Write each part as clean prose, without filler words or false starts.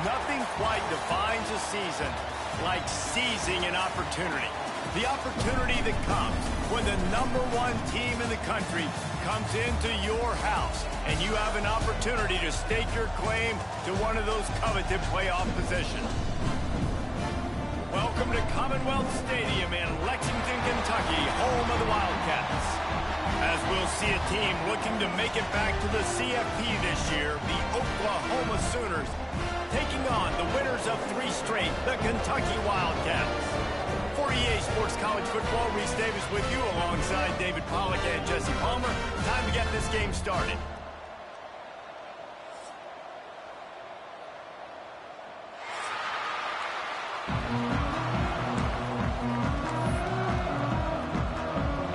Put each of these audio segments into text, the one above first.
Nothing quite defines a season like seizing an opportunity. The opportunity that comes when the #1 team in the country comes into your house and you have an opportunity to stake your claim to one of those coveted playoff positions. Welcome to Commonwealth Stadium in Lexington, Kentucky, home of the Wildcats. As we'll see a team looking to make it back to the CFP this year, the Oklahoma Sooners, taking on the winners of 3 straight, the Kentucky Wildcats. For EA Sports College Football, Reese Davis with you alongside David Pollack and Jesse Palmer. Time to get this game started.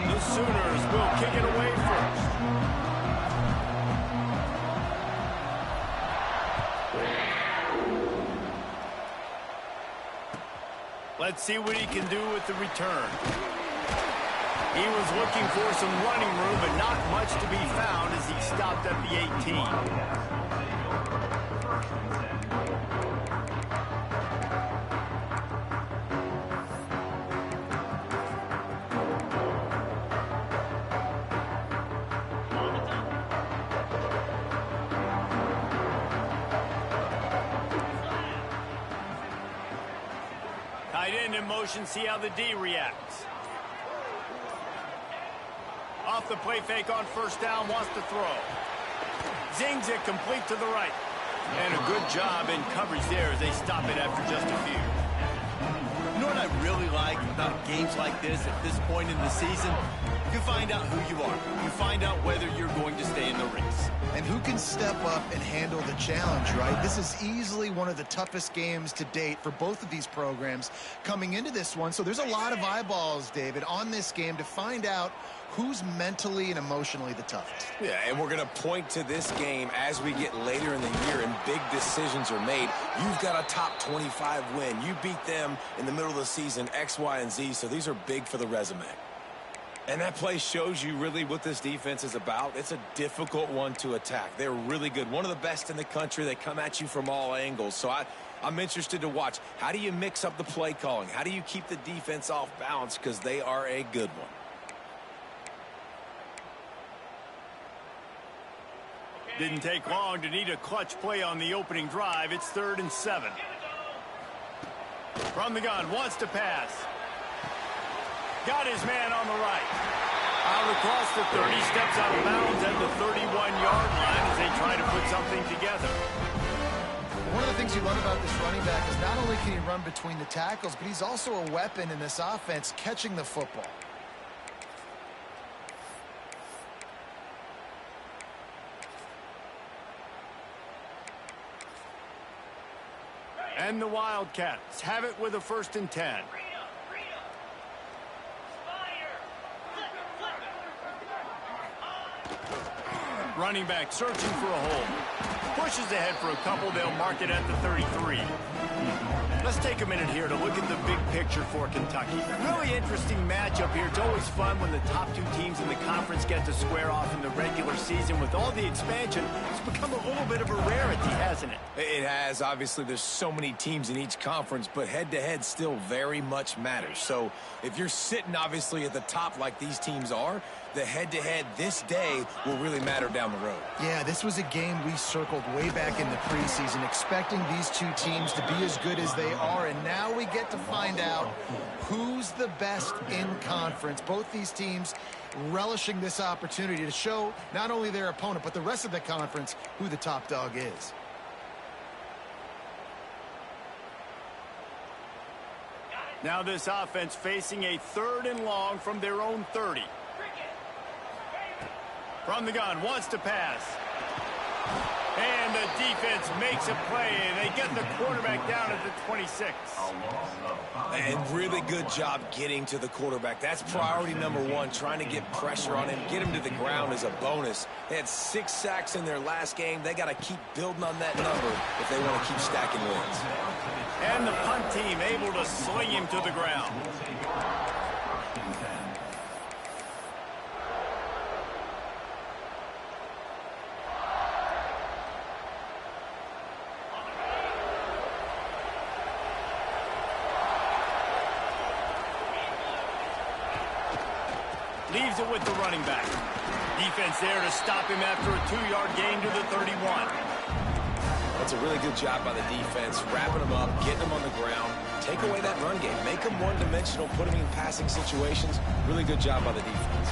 The Sooners will kick it away first. Let's see what he can do with the return. He was looking for some running room, but not much to be found as he stopped at the 18. Tight end in motion, see how the D reacts. Off the play fake on first down, wants to throw. Zings it complete to the right. And a good job in coverage there as they stop it after just a few. You know what I really like about games like this at this point in the season? You find out who you are. You find out whether you're going to stay in the race. And who can step up and handle the challenge, right? This is easily one of the toughest games to date for both of these programs coming into this one. So there's a lot of eyeballs, David, on this game to find out who's mentally and emotionally the toughest. Yeah, and we're going to point to this game as we get later in the year and big decisions are made. You've got a top 25 win. You beat them in the middle of the season, X, Y, and Z, so these are big for the resume. And that play shows you really what this defense is about. It's a difficult one to attack. They're really good. One of the best in the country. They come at you from all angles. So I'm interested to watch. How do you mix up the play calling? How do you keep the defense off balance? Because they are a good one. Didn't take long to need a clutch play on the opening drive. It's 3rd and 7. From the gun, wants to pass. Got his man on the right. Out across the 30, steps out of bounds at the 31-yard line as they try to put something together. One of the things you love about this running back is not only can he run between the tackles, but he's also a weapon in this offense catching the football. And the Wildcats have it with a 1st and 10. Running back searching for a hole. Pushes ahead for a couple. They'll mark it at the 33. Let's take a minute here to look at the big picture for Kentucky. Really interesting matchup here. It's always fun when the top 2 teams in the conference get to square off in the regular season. With all the expansion, it's become a little bit of a rarity, hasn't it? It has. Obviously, there's so many teams in each conference, but head-to-head still very much matters. So if you're sitting, obviously, at the top like these teams are, the head-to-head this day will really matter down the road. Yeah, this was a game we circled way back in the preseason, expecting these 2 teams to be as good as they are, and now we get to find out who's the best in conference. Both these teams relishing this opportunity to show not only their opponent, but the rest of the conference who the top dog is. Now this offense facing a 3rd and long from their own 30. From the gun, wants to pass. And the defense makes a play. They get the quarterback down at the 26. And really good job getting to the quarterback. That's priority number 1, trying to get pressure on him. Get him to the ground as a bonus. They had 6 sacks in their last game. They got to keep building on that number if they want to keep stacking wins. And the punt team able to sling him to the ground. Leaves it with the running back. Defense there to stop him after a 2-yard gain to the 31. That's a really good job by the defense, wrapping them up, getting them on the ground. Take away that run game. Make them one-dimensional, put them in passing situations. Really good job by the defense.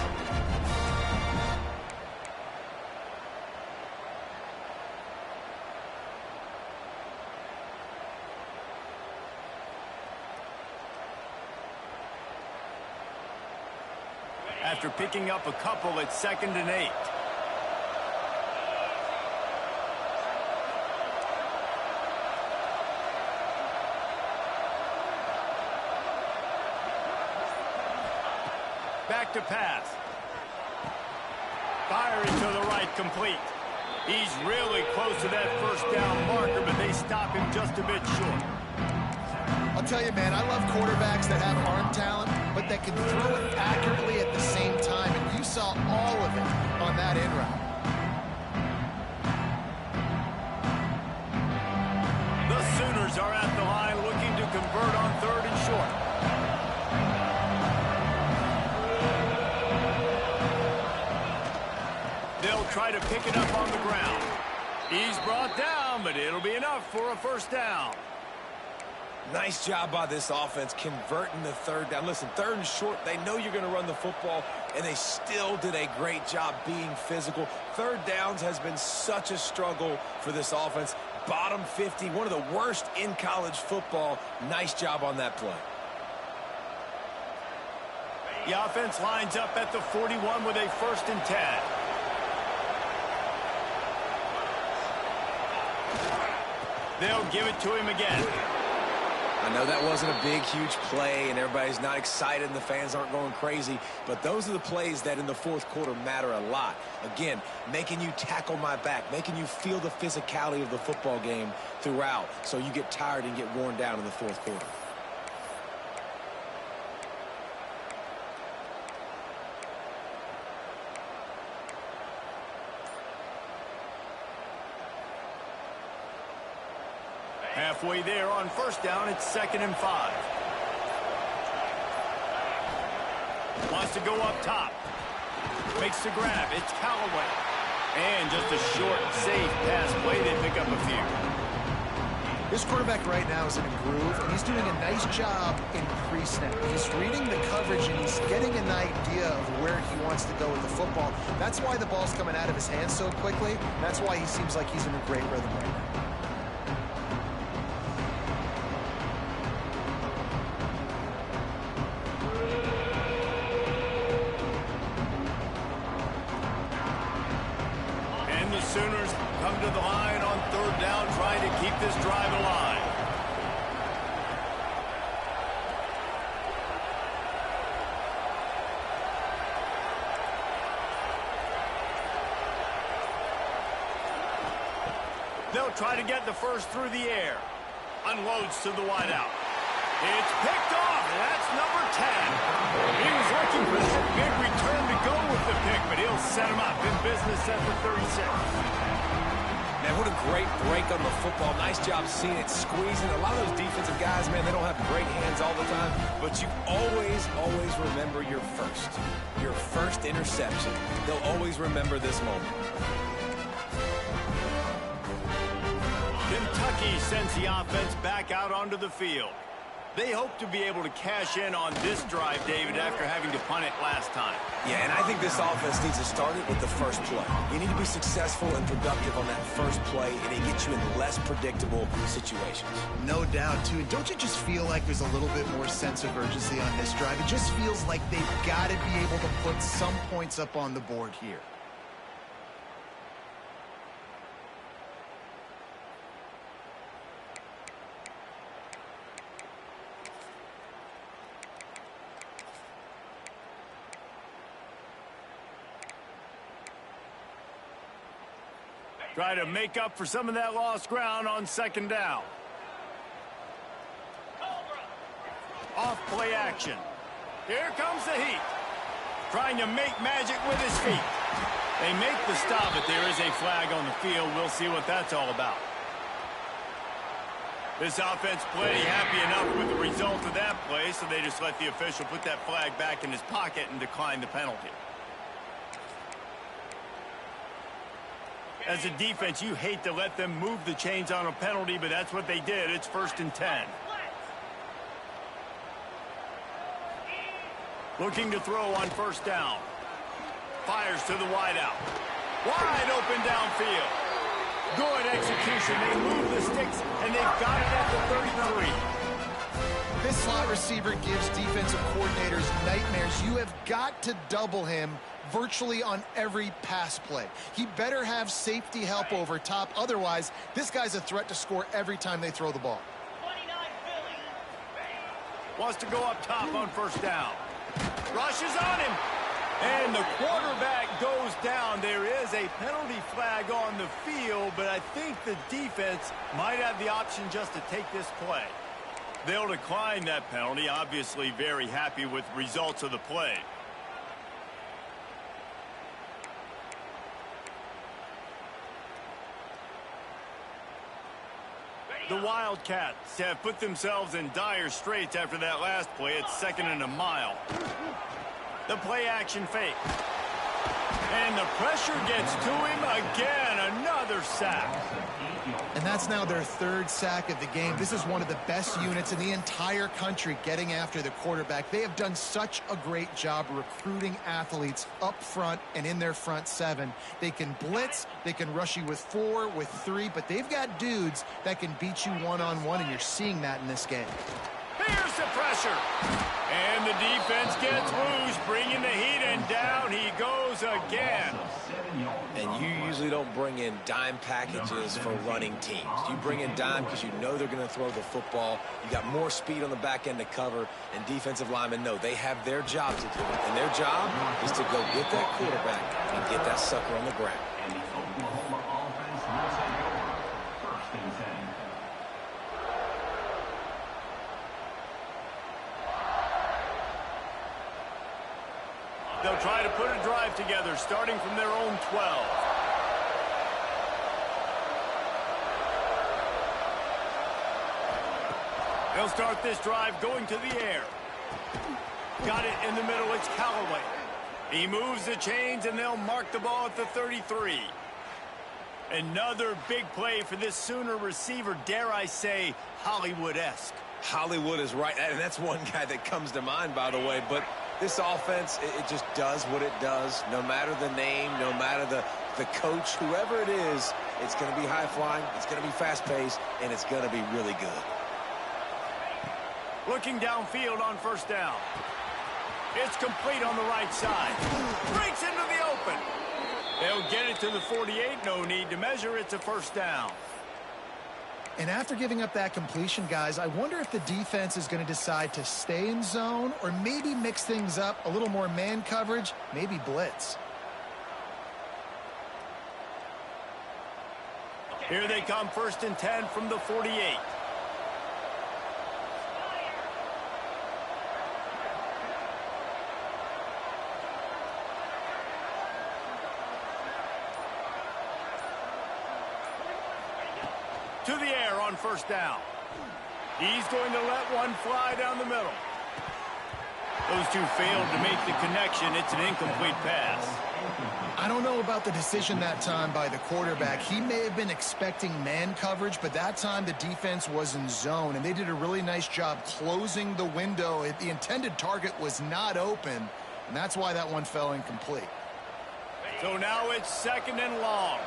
After picking up a couple, it's 2nd and 8. Back to pass. Firing to the right, complete. He's really close to that first down marker, but they stop him just a bit short. I'll tell you, man, I love quarterbacks that have arm talent, but that can throw it accurately at the same time, and you saw all of it on that in route. The Sooners are at the line looking to convert on 3rd and short. They'll try to pick it up on the ground. He's brought down, but it'll be enough for a first down. Nice job by this offense converting the 3rd down. Listen, 3rd and short, they know you're going to run the football, and they still did a great job being physical. 3rd downs has been such a struggle for this offense. Bottom 50, one of the worst in college football. Nice job on that play. The offense lines up at the 41 with a 1st and 10. They'll give it to him again. I know that wasn't a big, huge play, and everybody's not excited, and the fans aren't going crazy, but those are the plays that in the 4th quarter matter a lot. Again, making you tackle my back, making you feel the physicality of the football game throughout, so you get tired and get worn down in the 4th quarter. Halfway there on 1st down, it's 2nd and 5. Wants to go up top. Makes the grab. It's Callaway. And just a short, safe pass play. They pick up a few. This quarterback right now is in a groove, and he's doing a nice job in pre-snap. He's reading the coverage, and he's getting an idea of where he wants to go with the football. That's why the ball's coming out of his hands so quickly. That's why he seems like he's in a great rhythm right now. Sooners come to the line on 3rd down, trying to keep this drive alive. They'll try to get the first through the air. Unloads to the wideout. It's picked off. That's number 10. He was looking for that big return to go with the pick, but he'll set him up in business at the 36. Man, what a great break on the football. Nice job seeing it, squeezing. A lot of those defensive guys, man, they don't have great hands all the time, but you always remember your first interception. They'll always remember this moment. Kentucky sends the offense back out onto the field. They hope to be able to cash in on this drive, David, after having to punt it last time. Yeah, and I think this offense needs to start it with the first play. You need to be successful and productive on that first play, and it gets you in less predictable situations. No doubt, too. And don't you just feel like there's a little bit more sense of urgency on this drive? It just feels like they've got to be able to put some points up on the board here. Try to make up for some of that lost ground on 2nd down. Off play action. Here comes the heat. Trying to make magic with his feet. They make the stop, but there is a flag on the field. We'll see what that's all about. This offense plenty happy enough with the result of that play, so they just let the official put that flag back in his pocket and decline the penalty. As a defense, you hate to let them move the chains on a penalty, but that's what they did. It's 1st and 10. Looking to throw on 1st down. Fires to the wideout. Wide open downfield. Good execution. They move the sticks, and they've got it at the 33. This slot receiver gives defensive coordinators nightmares. You have got to double him virtually on every pass play. He better have safety help over top. Otherwise, this guy's a threat to score every time they throw the ball. Wants to go up top on 1st down. Rushes on him. And the quarterback goes down. There is a penalty flag on the field, but I think the defense might have the option just to take this play. They'll decline that penalty. Obviously very happy with results of the play. The Wildcats have put themselves in dire straits after that last play. It's 2nd and a mile. The play action fake. And the pressure gets to him again. Another sack. And that's now their 3rd sack of the game. This is one of the best units in the entire country getting after the quarterback. They have done such a great job recruiting athletes up front and in their front 7. They can blitz, they can rush you with 4, with 3, but they've got dudes that can beat you one-on-one, and you're seeing that in this game. Here's the pressure. And the defense gets loose, bringing the heat, and down he goes again. And you usually don't bring in dime packages for running teams. You bring in dime because you know they're going to throw the football. You got more speed on the back end to cover, and defensive linemen know they have their job to do. And their job is to go get that quarterback and get that sucker on the ground. They'll try to put a drive together, starting from their own 12. They'll start this drive going to the air. Got it in the middle. It's Callaway. He moves the chains, and they'll mark the ball at the 33. Another big play for this Sooner receiver, dare I say, Hollywood-esque. Hollywood is right, and that's one guy that comes to mind, by the way, but this offense, it just does what it does. No matter the name, no matter the coach, whoever it is, it's going to be high-flying, it's going to be fast-paced, and it's going to be really good. Looking downfield on 1st down. It's complete on the right side. Breaks into the open. They'll get it to the 48. No need to measure. It's a 1st down. And after giving up that completion, guys, I wonder if the defense is going to decide to stay in zone or maybe mix things up, a little more man coverage, maybe blitz. Here they come, 1st and 10 from the 48. To the air on 1st down. He's going to let one fly down the middle. Those two failed to make the connection. It's an incomplete pass. I don't know about the decision that time by the quarterback. He may have been expecting man coverage, but that time the defense was in zone, and they did a really nice job closing the window. The intended target was not open, and that's why that one fell incomplete. So now it's 2nd and long.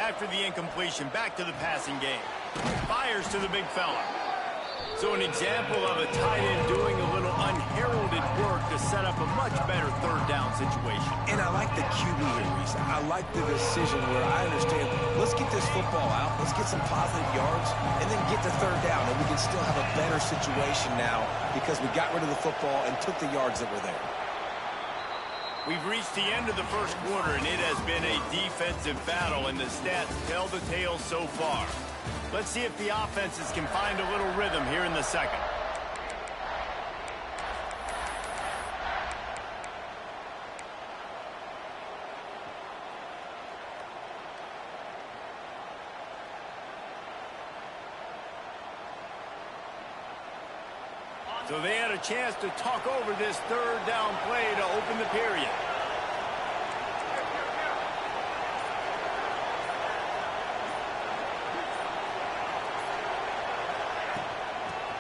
After the incompletion, back to the passing game. Fires to the big fella. So an example of a tight end doing a little unheralded work to set up a much better 3rd down situation. And I like the QB here, Reese. I like the decision where I understand, let's get this football out, let's get some positive yards, and then get to 3rd down, and we can still have a better situation now because we got rid of the football and took the yards that were there. We've reached the end of the 1st quarter, and it has been a defensive battle, and the stats tell the tale so far. Let's see if the offenses can find a little rhythm here in the 2nd. So they had a chance to talk over this third down play to open the period.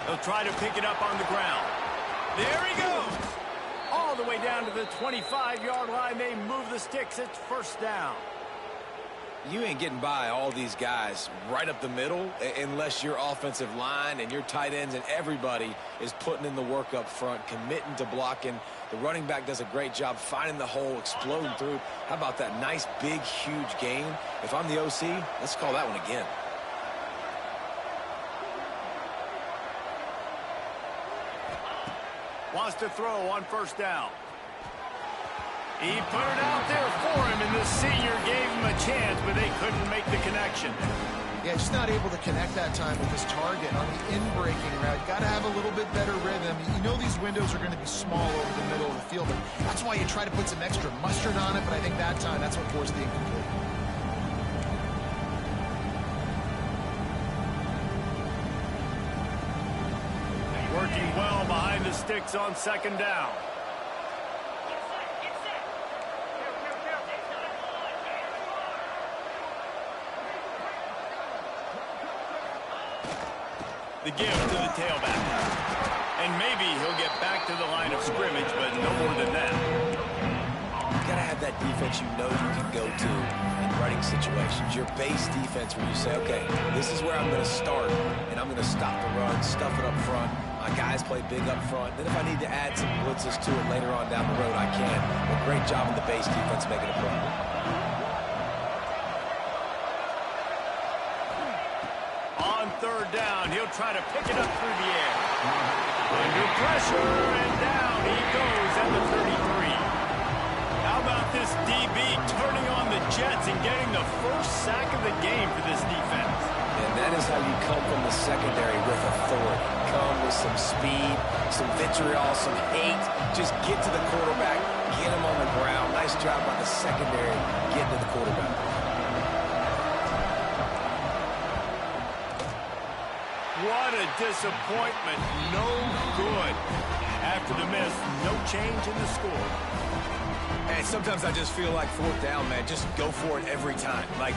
He'll try to pick it up on the ground. There he goes. All the way down to the 25-yard line. They move the sticks. It's first down. You ain't getting by all these guys right up the middle unless your offensive line and your tight ends and everybody is putting in the work up front, committing to blocking. The running back does a great job finding the hole, exploding through. How about that nice, big, huge gain? If I'm the OC, let's call that one again. Wants to throw on first down. He put it out there for him, and the senior gave him a chance, but they couldn't make the connection. Yeah, just not able to connect that time with his target on the in-breaking route. Got to have a little bit better rhythm. You know these windows are going to be small over the middle of the field, but that's why you try to put some extra mustard on it, but I think that time that's what forced the incomplete. Working well behind the sticks on second down. The give to the tailback. And maybe he'll get back to the line of scrimmage, but no more than that. You got to have that defense you know you can go to in running situations. Your base defense where you say, okay, this is where I'm going to start, and I'm going to stop the run, stuff it up front. My guys play big up front. Then if I need to add some blitzes to it later on down the road, I can. But great job in the base defense making a play. On third down, he'll try to pick it up through the air. Under pressure, and down he goes at the 33. How about this DB turning on the Jets and getting the first sack of the game for this defense? And that is how you come from the secondary with authority. Come with some speed, some vitriol, some hate. Just get to the quarterback, get him on the ground. Nice job by the secondary getting to the quarterback. What a disappointment. No good. After the miss, no change in the score. And sometimes I just feel like fourth down, man. Just go for it every time. Like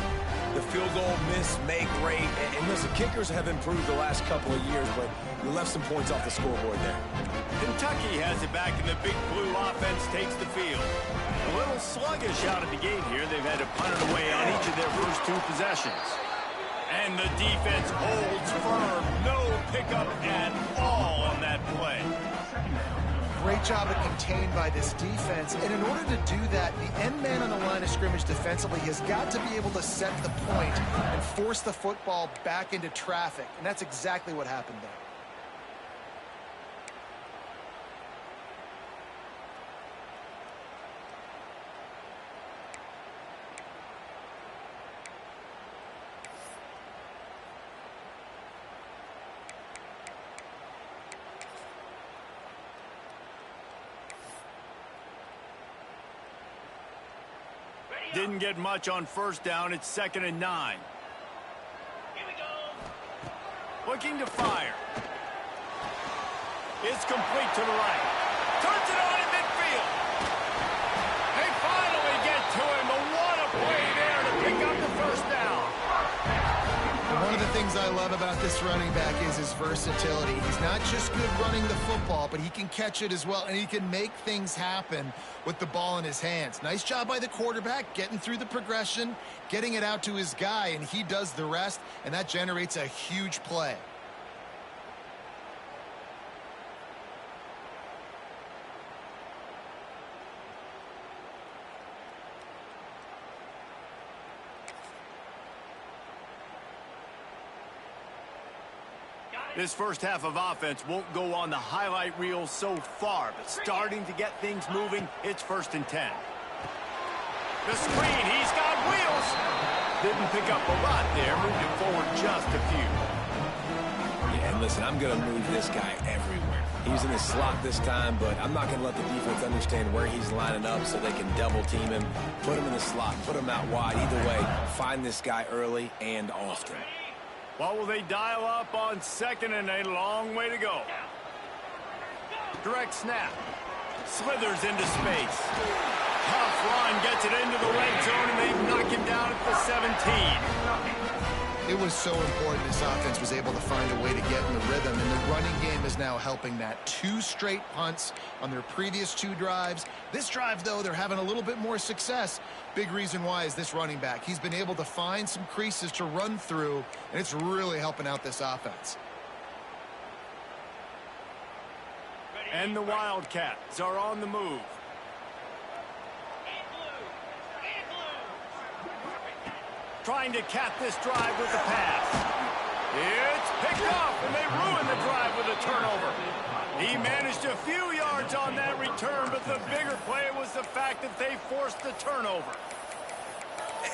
the field goal miss, make rate. And listen, kickers have improved the last couple of years, but you left some points off the scoreboard there. Kentucky has it back, and the Big Blue offense takes the field. A little sluggish out of the gate here. They've had to punt it away on each of their first two possessions. And the defense holds firm. No pickup at all on that play. Great job of contained by this defense. And in order to do that, the end man on the line of scrimmage defensively has got to be able to set the point and force the football back into traffic. And that's exactly what happened there. Didn't get much on first down. It's 2nd and 9. Here we go. Looking to fire. It's complete to the right. Turns it on in midfield. They finally get to him, but what a play there to pick up the first down. And one of the things I love about this running back is his versatility. He's not just good running the football, but he can catch it as well, and he can make things happen with the ball in his hands. Nice job by the quarterback, getting through the progression, getting it out to his guy, and he does the rest, and that generates a huge play. This first half of offense won't go on the highlight reel so far, but starting to get things moving, it's 1st and 10. The screen, he's got wheels. Didn't pick up a lot there, moved it forward just a few. Yeah, and listen, I'm going to move this guy everywhere. He's in the slot this time, but I'm not going to let the defense understand where he's lining up so they can double team him, put him in the slot, put him out wide. Either way, find this guy early and often. What will they dial up on 2nd and a long way to go? Direct snap. Slithers into space. Tough run, gets it into the red zone, and they knock him down at the 17. It was so important this offense was able to find a way to get in the rhythm, and the running game is now helping that. 2 straight punts on their previous 2 drives. This drive, though, they're having a little bit more success. Big reason why is this running back. He's been able to find some creases to run through, and it's really helping out this offense. And the Wildcats are on the move. Trying to cap this drive with the pass. It's picked off, and they ruin the drive with a turnover. He managed a few yards on that return, but the bigger play was the fact that they forced the turnover.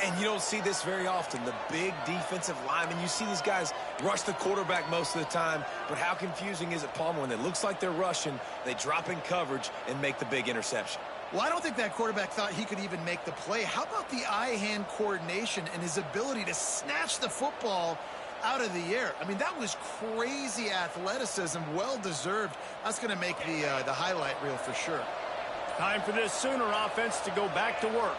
And you don't see this very often. The big defensive linemen, you see these guys rush the quarterback most of the time, but how confusing is it, Palmer, when it looks like they're rushing, they drop in coverage and make the big interception? Well, I don't think that quarterback thought he could even make the play. How about the eye-hand coordination and his ability to snatch the football out of the air? I mean, that was crazy athleticism, well-deserved. That's going to make the highlight reel for sure. Time for this Sooner offense to go back to work.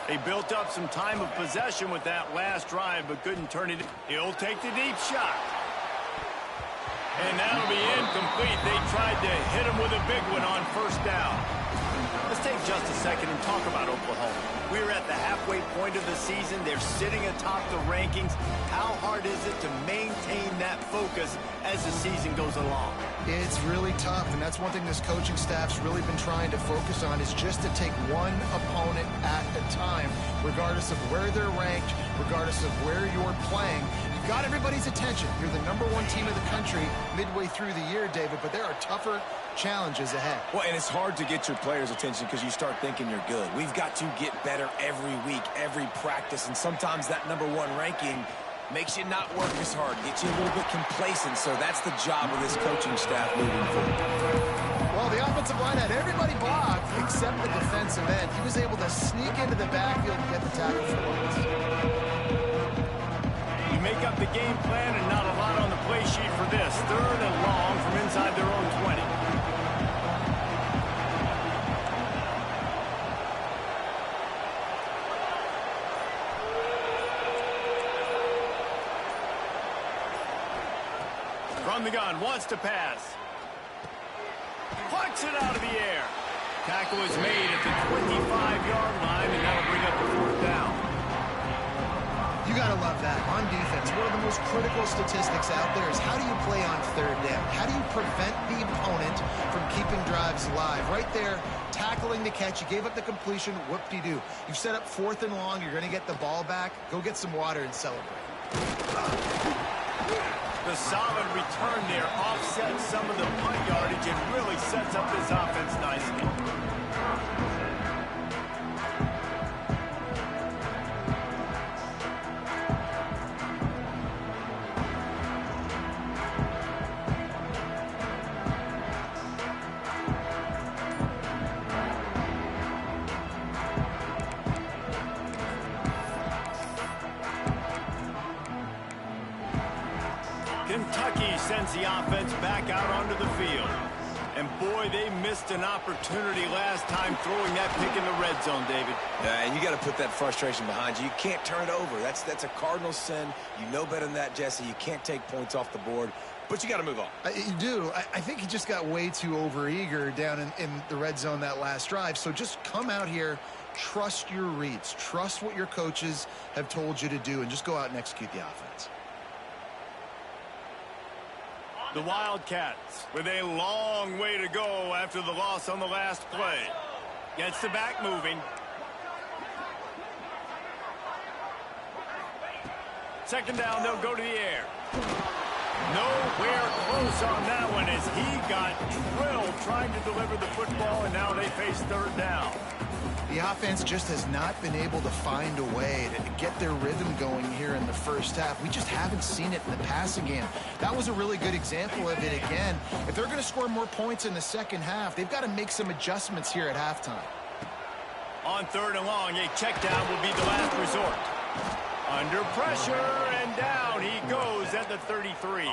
They built up some time of possession with that last drive, but couldn't turn it. He'll take the deep shot. And that'll be incomplete. They tried to hit him with a big one on first down. Let's take just a second and talk about Oklahoma. We're at the halfway point of the season. They're sitting atop the rankings. How hard is it to maintain that focus as the season goes along? It's really tough, and that's one thing this coaching staff's really been trying to focus on is just to take one opponent at a time, regardless of where they're ranked, regardless of where you're playing. You've got everybody's attention. You're the #1 team in the country midway through the year, David, but there are tougher challenges ahead. Well, and it's hard to get your players' attention because you start thinking you're good. We've got to get better every week, every practice, and sometimes that #1 ranking makes you not work as hard, gets you a little bit complacent, so that's the job of this coaching staff moving forward. Well, the offensive line had everybody blocked except the defensive end. He was able to sneak into the backfield and get the tackle for once. You make up the game plan and not a lot on the play sheet for this. 3rd and long from inside their own 20. From the gun, wants to pass. Plucks it out of the air. Tackle is made at the 25-yard line, and that'll bring up the 4th down. You got to love that. On defense, one of the most critical statistics out there is how do you play on 3rd down? How do you prevent the opponent from keeping drives alive? Right there, tackling the catch. You gave up the completion. Whoop-de-doo. You've set up 4th and long. You're going to get the ball back. Go get some water and celebrate. The solid return there offsets some of the punt yardage and really sets up this offense nicely. Kentucky sends the offense back out onto the field. And boy, they missed an opportunity last time throwing that pick in the red zone, David. And you got to put that frustration behind you. You can't turn it over. That's a cardinal sin. You know better than that, Jesse. You can't take points off the board, but you got to move on. You do. I think he just got way too overeager down in the red zone that last drive. So just come out here, trust your reads, trust what your coaches have told you to do, and just go out and execute the offense. The Wildcats with a long way to go after the loss on the last play. Gets the back moving. Second down, they'll go to the air. Nowhere close on that one as he got drilled trying to deliver the football, and now they face 3rd down. The offense just has not been able to find a way to get their rhythm going here in the first half. We just haven't seen it in the passing game. That was a really good example of it again. If they're going to score more points in the second half, they've got to make some adjustments here at halftime. On 3rd and long, a check down will be the last resort. Under pressure, and down he goes at the 33.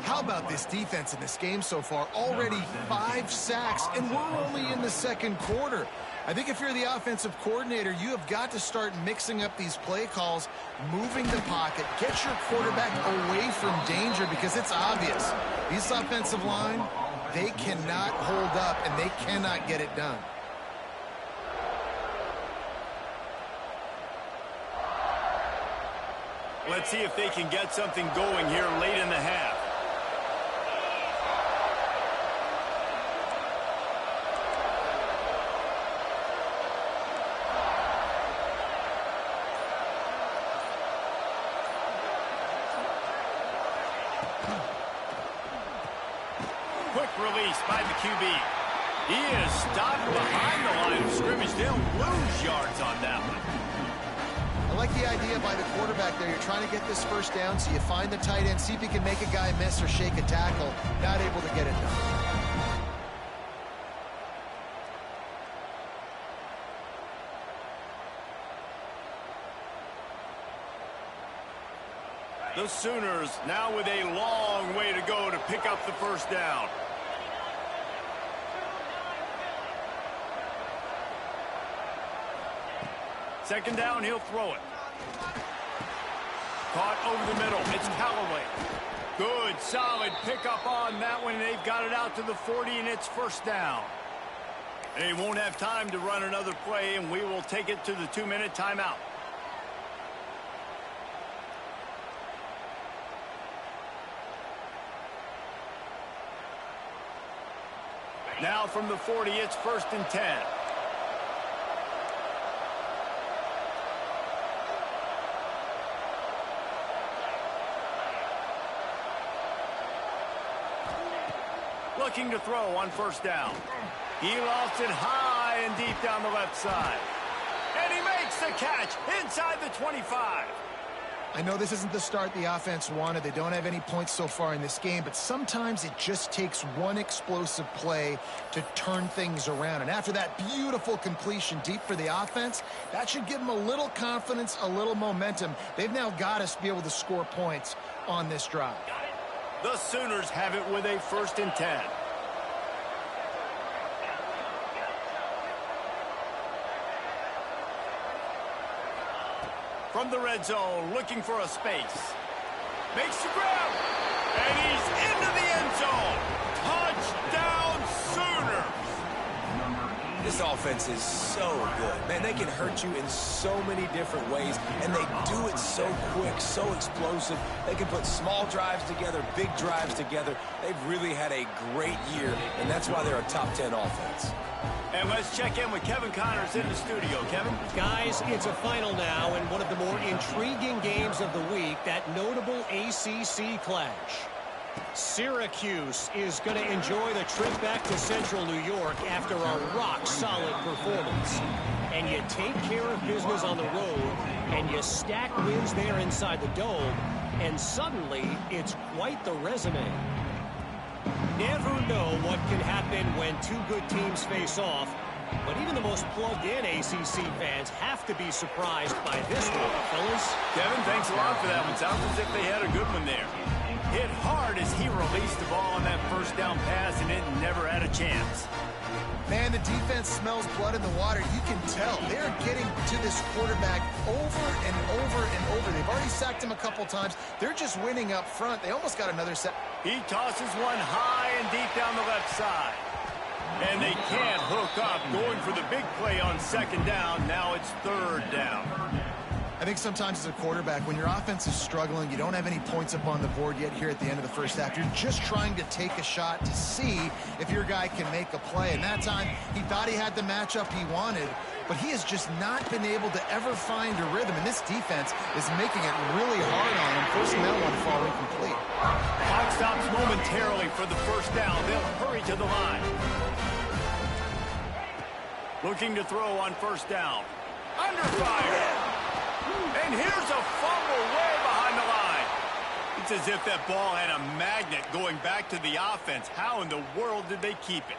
How about this defense in this game so far? Already 5 sacks, and we're only in the second quarter. I think if you're the offensive coordinator, you have got to start mixing up these play calls, moving the pocket, get your quarterback away from danger, because it's obvious. This offensive line, they cannot hold up, and they cannot get it done. Let's see if they can get something going here late in the half. Quick release by the QB. He is stopped behind the line of scrimmage. They'll lose yards on that one. I like the idea by the quarterback there. You're trying to get this first down, so you find the tight end, see if he can make a guy miss or shake a tackle. Not able to get it done. The Sooners now with a long way to go to pick up the first down. Second down, he'll throw it. Caught over the middle. It's Callaway. Good, solid pickup on that one. They've got it out to the 40, and it's first down. They won't have time to run another play, and we will take it to the 2-minute timeout. Now from the 40, it's 1st and 10. Looking to throw on first down. He lost it high and deep down the left side. And he makes the catch inside the 25. I know this isn't the start the offense wanted. They don't have any points so far in this game, but sometimes it just takes one explosive play to turn things around. And after that beautiful completion deep for the offense, that should give them a little confidence, a little momentum. They've now got to be able to score points on this drive. The Sooners have it with a 1st and 10. From the red zone, looking for a space. Makes the grab. And he's into the end zone. Touchdown, Sooners. This offense is so good. Man, they can hurt you in so many different ways, and they do it so quick, so explosive. They can put small drives together, big drives together. They've really had a great year, and that's why they're a top 10 offense. And let's check in with Kevin Connors in the studio. Kevin? Guys, it's a final now in one of the more intriguing games of the week, that notable ACC clash. Syracuse is going to enjoy the trip back to Central New York after a rock-solid performance. And you take care of business on the road, and you stack wins there inside the Dome, and suddenly it's quite the resume. Never know what can happen when two good teams face off, but even the most plugged-in ACC fans have to be surprised by this one, fellas. Kevin, thanks a lot for that one. Sounds as if they had a good one there. Hit hard as he released the ball on that first down pass, and it never had a chance. Man, the defense smells blood in the water. You can tell they're getting to this quarterback over and over and over. They've already sacked him a couple times. They're just winning up front. They almost got another sack. He tosses one high and deep down the left side. And they can't hook up, going for the big play on second down. Now it's third down. I think sometimes as a quarterback, when your offense is struggling, you don't have any points up on the board yet here at the end of the first half. You're just trying to take a shot to see if your guy can make a play. And that time, he thought he had the matchup he wanted, but he has just not been able to ever find a rhythm. And this defense is making it really hard on him, forcing that one to fall incomplete. Clock stops momentarily for the first down. They'll hurry to the line. Looking to throw on first down. Under fire. And here's a fumble way behind the line. It's as if that ball had a magnet going back to the offense. How in the world did they keep it?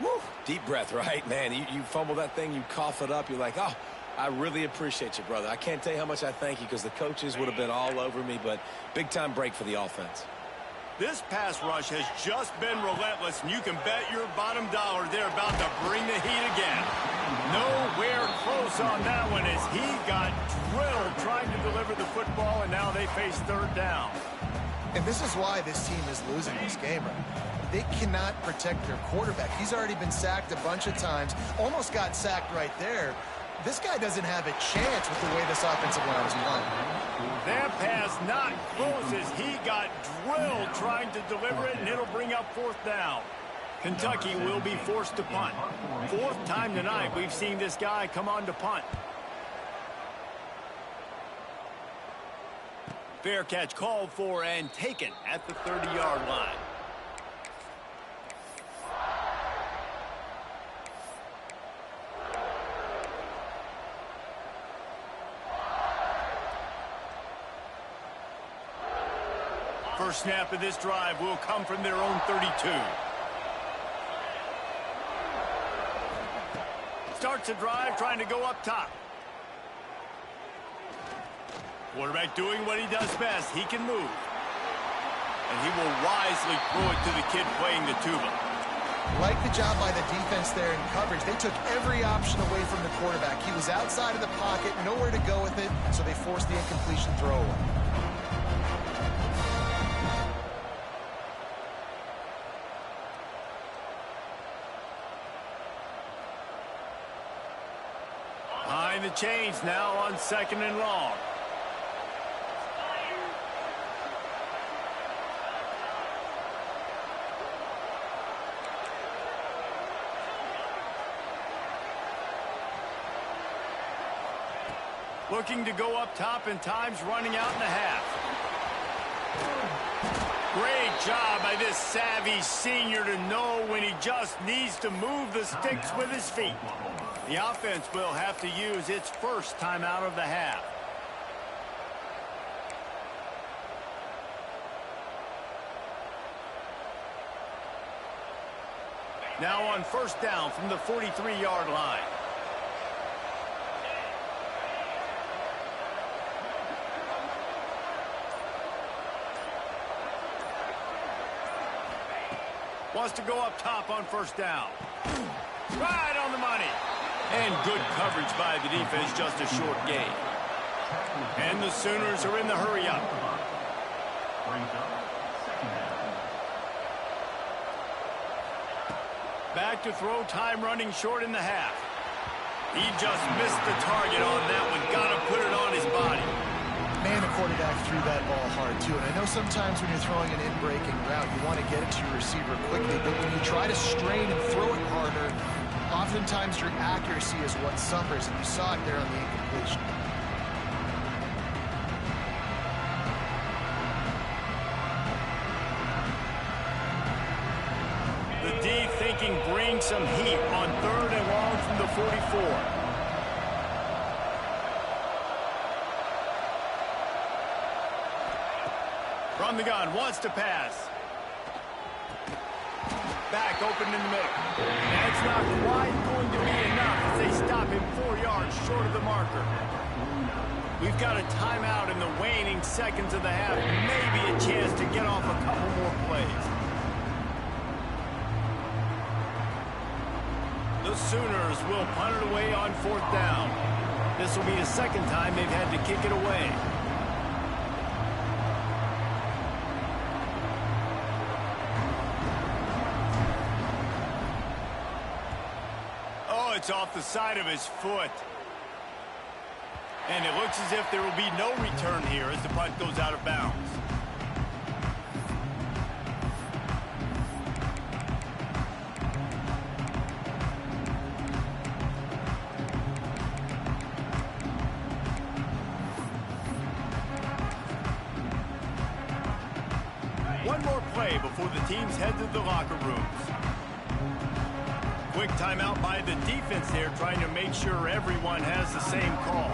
Woo. Deep breath, right? Man, you fumble that thing, you cough it up. You're like, oh, I really appreciate you, brother. I can't tell you how much I thank you because the coaches would have been all over me, but big-time break for the offense. This pass rush has just been relentless, and you can bet your bottom dollar they're about to bring the heat again. Nowhere close on that one as he got drilled trying to deliver the football, and now they face third down. And this is why this team is losing this game right now. They cannot protect their quarterback. He's already been sacked a bunch of times, almost got sacked right there. This guy doesn't have a chance with the way this offensive line is playing. That pass not close as he got drilled trying to deliver it, and it'll bring up fourth down. Kentucky will be forced to punt. Fourth time tonight we've seen this guy come on to punt. Fair catch called for and taken at the 30-yard line. First snap of this drive will come from their own 32. Starts the drive trying to go up top. Quarterback doing what he does best. He can move. And he will wisely throw it to the kid playing the tuba. Like the job by the defense there in coverage. They took every option away from the quarterback. He was outside of the pocket, nowhere to go with it, so they forced the incompletion throw away. Behind the chains now on second and long. Looking to go up top, and time's running out in the half. Great job by this savvy senior to know when he just needs to move the sticks with his feet. The offense will have to use its first timeout of the half. Now on first down from the 43-yard line. Wants to go up top on first down. Right on the money. And good coverage by the defense, just a short gain. And the Sooners are in the hurry-up. Back to throw, time running short in the half. He just missed the target on that one. Got to put it on his body. Man, the quarterback threw that ball hard, too. And I know sometimes when you're throwing an in-breaking route, you want to get it to your receiver quickly. But when you try to strain and throw it harder, oftentimes your accuracy is what suffers. And you saw it there on the incompletion. The D thinking bring some heat on third and long from the 44. From the gun, wants to pass. Back open in the middle. That's not quite going to be enough as they stop him 4 yards short of the marker. We've got a timeout in the waning seconds of the half. Maybe a chance to get off a couple more plays. The Sooners will punt it away on fourth down. This will be the second time they've had to kick it away. It's off the side of his foot. And it looks as if there will be no return here as the punt goes out of bounds. One more play before the teams head to the locker rooms. Quick timeout by the defense there, trying to make sure everyone has the same call.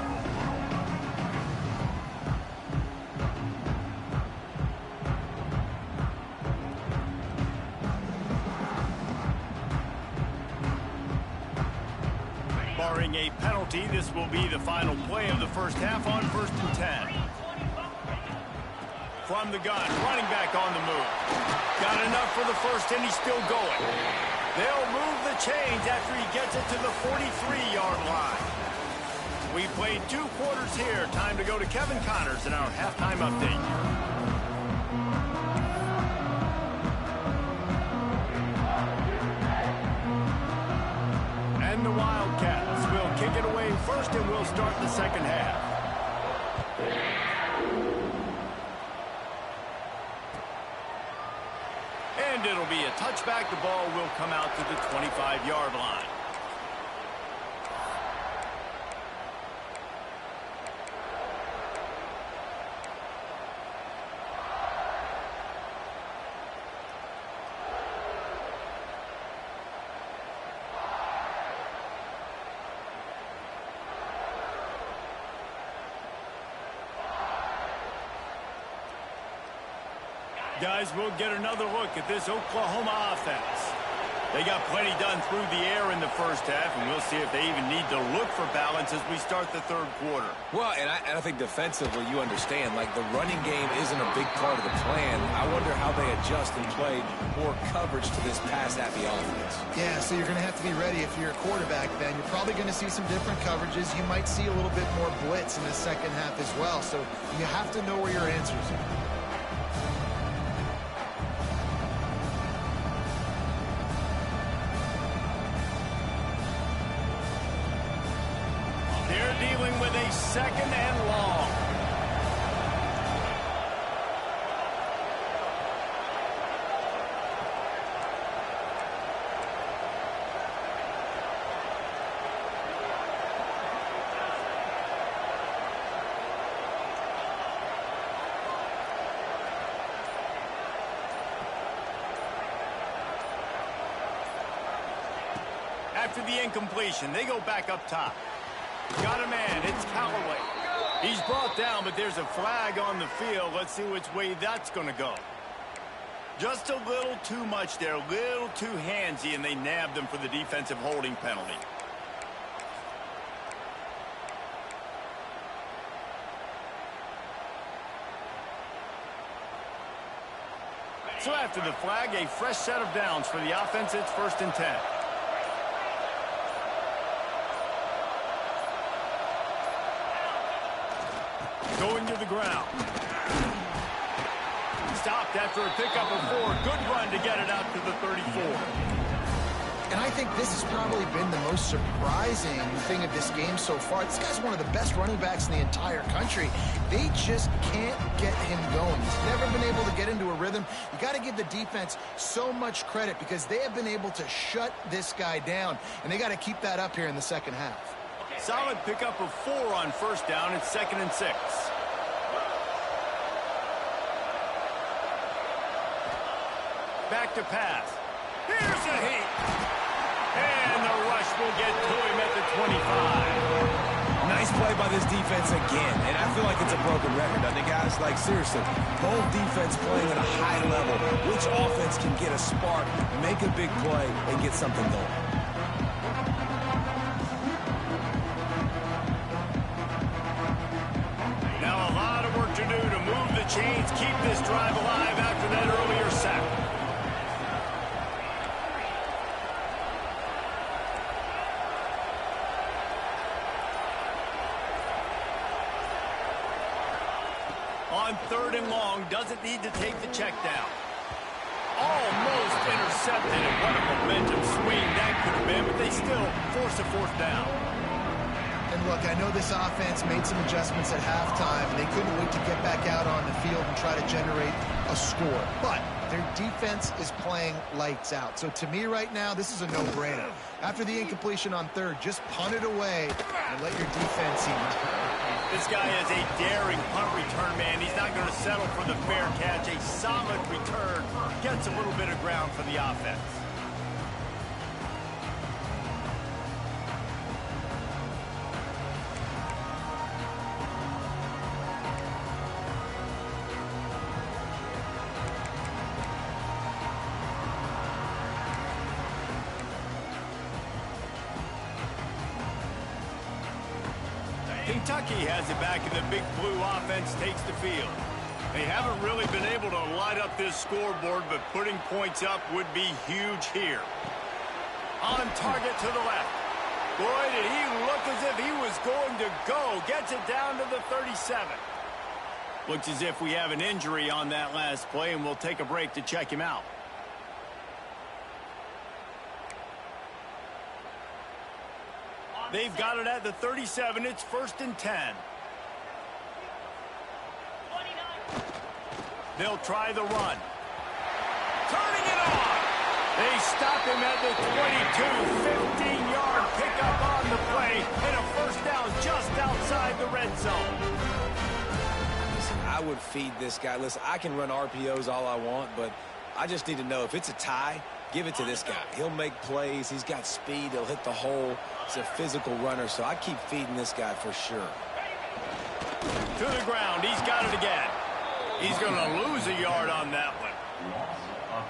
Barring a penalty penalty. This will be the final play of the first half on 1st and 10. From the gun, running back on the move. Got enough for the first, and he's still going. They'll move the chains after he gets it to the 43-yard line. We played 2 quarters here. Time to go to Kevin Connors in our halftime update. And the Wildcats will kick it away first, and we'll start the second half. And it'll be a touchback. The ball will come out to the 25-yard line. Guys, we'll get another look at this Oklahoma offense. They got plenty done through the air in the first half, and we'll see if they even need to look for balance as we start the third quarter. Well, and I think defensively, you understand, like the running game isn't a big part of the plan. I wonder how they adjust and play more coverage to this pass-happy offense. Yeah, so you're going to have to be ready if you're a quarterback then. You're probably going to see some different coverages. You might see a little bit more blitz in the second half as well, so you have to know where your answers are. Dealing with a second and long. After the incompletion, they go back up top. Got a man. It's Callaway. He's brought down, but there's a flag on the field. Let's see which way that's going to go. Just a little too much there, a little too handsy, and they nabbed him for the defensive holding penalty. So after the flag, a fresh set of downs for the offense. It's 1st and 10. Going to the ground. Stopped after a pickup of 4. Good run to get it out to the 34. And I think this has probably been the most surprising thing of this game so far. This guy's one of the best running backs in the entire country. They just can't get him going. He's never been able to get into a rhythm. You got to give the defense so much credit because they have been able to shut this guy down. And they got to keep that up here in the second half. Solid pickup of 4 on 1st down. It's 2nd and 6. Back to pass. Here's a heat. And the rush will get to him at the 25. Nice play by this defense again, and I feel like it's a broken record. I think, guys, like, seriously, both defense playing at a high level. Which offense can get a spark, make a big play, and get something going? Now a lot of work to do to move the chains, keep this drive alive after that earlier sack. On 3rd and long, doesn't need to take the check down. Almost intercepted, and what a momentum swing that could have been, but they still force a 4th down. And look, I know this offense made some adjustments at halftime, and they couldn't wait to get back out on the field and try to generate a score. But their defense is playing lights out. So to me right now, this is a no-brainer. After the incompletion on 3rd, just punt it away and let your defense eat. This guy is a daring punt return man. He's not going to settle for the fair catch. A solid return gets a little bit of ground for the offense. Kentucky has it back, and the Big Blue offense takes the field. They haven't really been able to light up this scoreboard, but putting points up would be huge here. On target to the left. Boy, did he look as if he was going to go. Gets it down to the 37. Looks as if we have an injury on that last play, and we'll take a break to check him out. They've got it at the 37. It's 1st and 10. They'll try the run. Turning it on. They stop him at the 22. 15-yard pickup on the play. And a first down just outside the red zone. Listen, I would feed this guy. Listen, I can run RPOs all I want, but I just need to know if it's a tie, give it to this guy. He'll make plays. He's got speed. He'll hit the hole. He's a physical runner, so I keep feeding this guy for sure. To the ground. He's got it again. He's going to lose a yard on that one.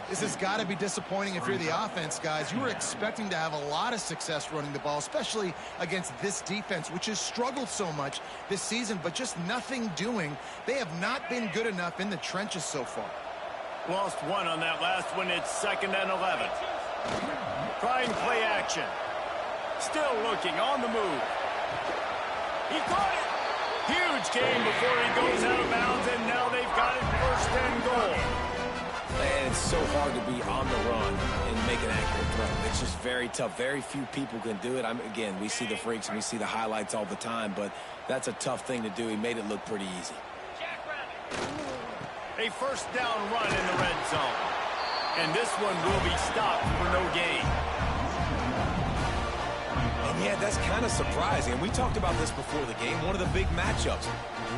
This has got to be disappointing if you're the offense, guys. You were expecting to have a lot of success running the ball, especially against this defense, which has struggled so much this season, but just nothing doing. They have not been good enough in the trenches so far. Lost one on that last one. It's 2nd and 11. Trying play action. Still looking on the move. He caught it. Huge game before he goes out of bounds, and now they've got it 1st and goal. And it's so hard to be on the run and make an accurate throw. It's just very tough. Very few people can do it. Again, we see the freaks and we see the highlights all the time, but that's a tough thing to do. He made it look pretty easy. A 1st down run in the red zone. And this one will be stopped for no gain. And yeah, that's kind of surprising. And we talked about this before the game. One of the big matchups.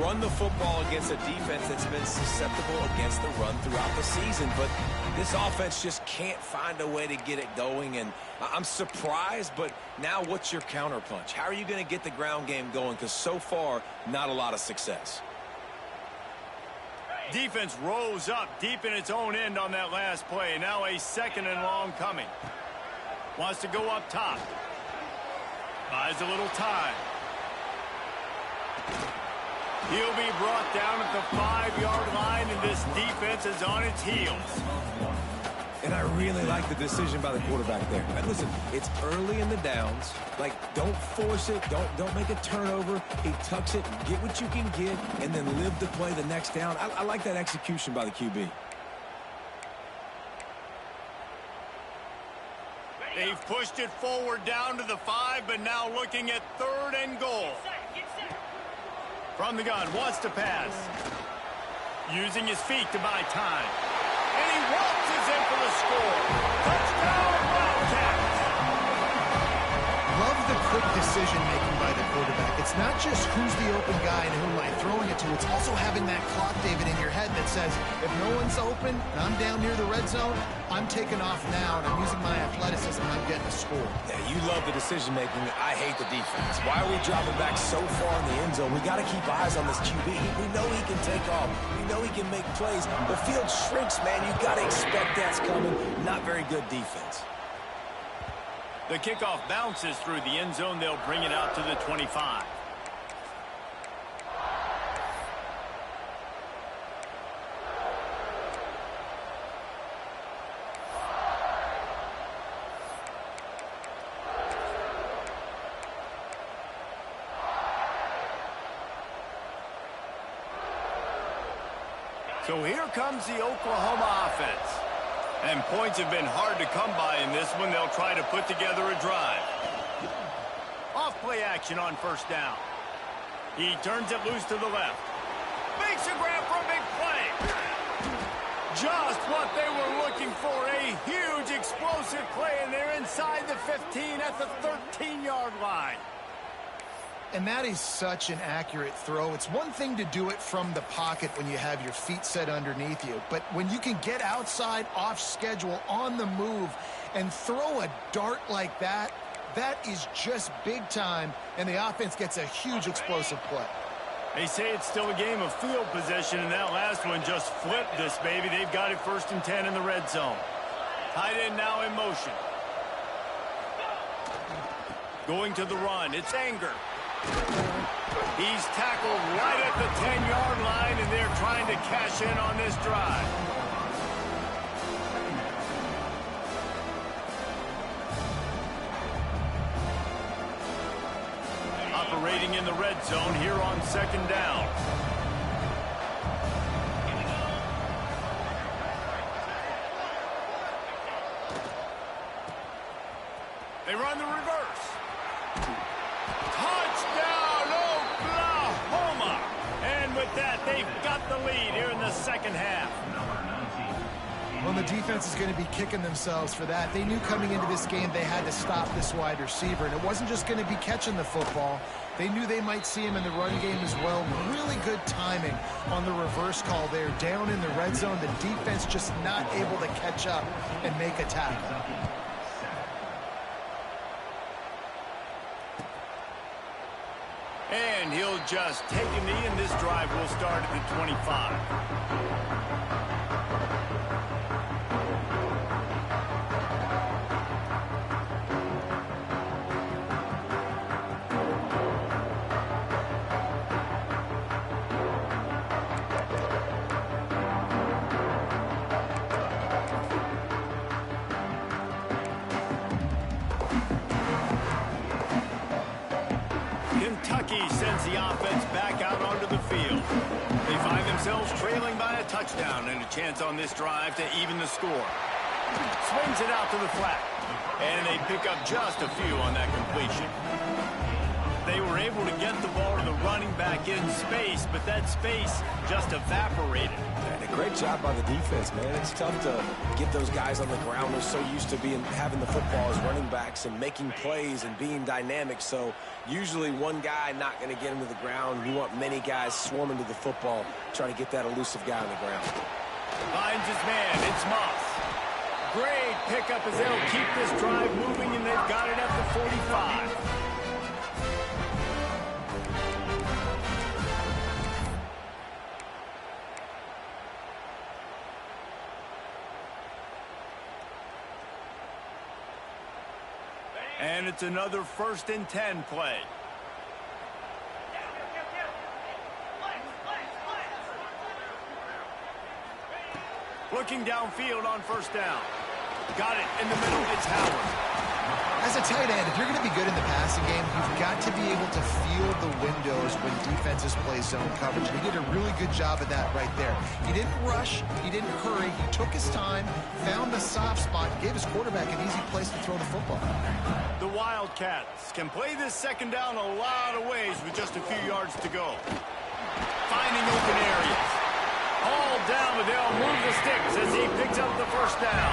Run the football against a defense that's been susceptible against the run throughout the season. But this offense just can't find a way to get it going. And I'm surprised, but now what's your counterpunch? How are you going to get the ground game going? Because so far, not a lot of success. Defense rose up deep in its own end on that last play. Now a 2nd and long coming. Wants to go up top. Buys a little time. He'll be brought down at the 5-yard line, and this defense is on its heels. And I really like the decision by the quarterback there. And listen, it's early in the downs. Like, don't force it. Don't make a turnover. He tucks it, get what you can get, and then live to play the next down. I like that execution by the QB. They've pushed it forward down to the 5, but now looking at 3rd and goal. From the gun, wants to pass. Using his feet to buy time. And he waltzes in for the score. Touchdown, Wildcats! Love the quick decision-making by the quarterback. It's not just who's the open guy and who am I throwing it to. It's also having that clock, David, in your head that says, if no one's open and I'm down near the red zone, I'm taking off now, and I'm using my athleticism, and I'm getting a score. Yeah, you love the decision-making. I hate the defense. Why are we dropping back so far in the end zone? We got to keep eyes on this QB. We know he can take off. We know he can make plays. The field shrinks, man. You got to expect that's coming. Not very good defense. The kickoff bounces through the end zone. They'll bring it out to the 25. So here comes the Oklahoma offense. And points have been hard to come by in this one. They'll try to put together a drive. Off play action on 1st down. He turns it loose to the left. Makes a grab for a big play. Just what they were looking for. A huge explosive play, and they're inside the 15 at the 13-yard line. And that is such an accurate throw. It's one thing to do it from the pocket when you have your feet set underneath you, but when you can get outside, off schedule, on the move, and throw a dart like that, that is just big time, and the offense gets a huge explosive play. They say it's still a game of field position, and that last one just flipped this baby. They've got it 1st and 10 in the red zone. Tight end now in motion. Going to the run. It's Anger. He's tackled right at the 10-yard line, and they're trying to cash in on this drive. Operating in the red zone here on second down. They run the reverse. Touchdown, Oklahoma! And with that, they've got the lead here in the second half. Well, the defense is going to be kicking themselves for that. They knew coming into this game they had to stop this wide receiver, and it wasn't just going to be catching the football. They knew they might see him in the run game as well. Really good timing on the reverse call there. Down in the red zone, the defense just not able to catch up and make a tackle. And he'll just take a knee, and this drive will start at the 25. Kentucky sends the offense back out onto the field. They find themselves trailing by a touchdown and a chance on this drive to even the score. Swings it out to the flat, and they pick up just a few on that completion. They were able to get the ball to the running back in space, but that space just evaporated. And a great job by the defense, man. It's tough to get those guys on the ground. They're so used to having the football as running backs and making plays and being dynamic. So usually one guy not going to get him to the ground. You want many guys swarming to the football, trying to get that elusive guy on the ground. Finds his man. It's Moss. Great pickup as they'll keep this drive moving, and they've got it at the 45. And it's another 1st and 10 play. Looking downfield on 1st down. Got it in the middle. It's Howard. As a tight end, if you're going to be good in the passing game, you've got to be able to feel the windows when defenses play zone coverage. And he did a really good job of that right there. He didn't rush. He didn't hurry. He took his time, found the soft spot, gave his quarterback an easy place to throw the football. The Wildcats can play this second down a lot of ways with just a few yards to go. Finding open areas. Hauled down, but they'll move the sticks as he picks up the 1st down.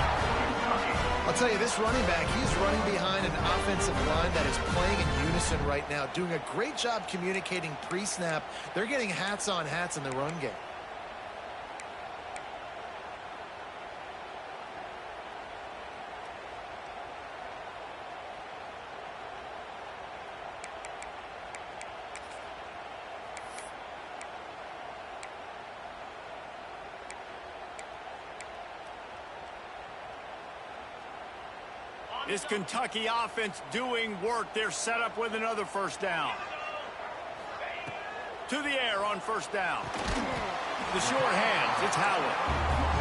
I'll tell you, this running back, he's running behind an offensive line that is playing in unison right now, doing a great job communicating pre-snap. They're getting hats on hats in the run game. This Kentucky offense doing work. They're set up with another 1st down. To the air on 1st down. The short hands, it's Howard.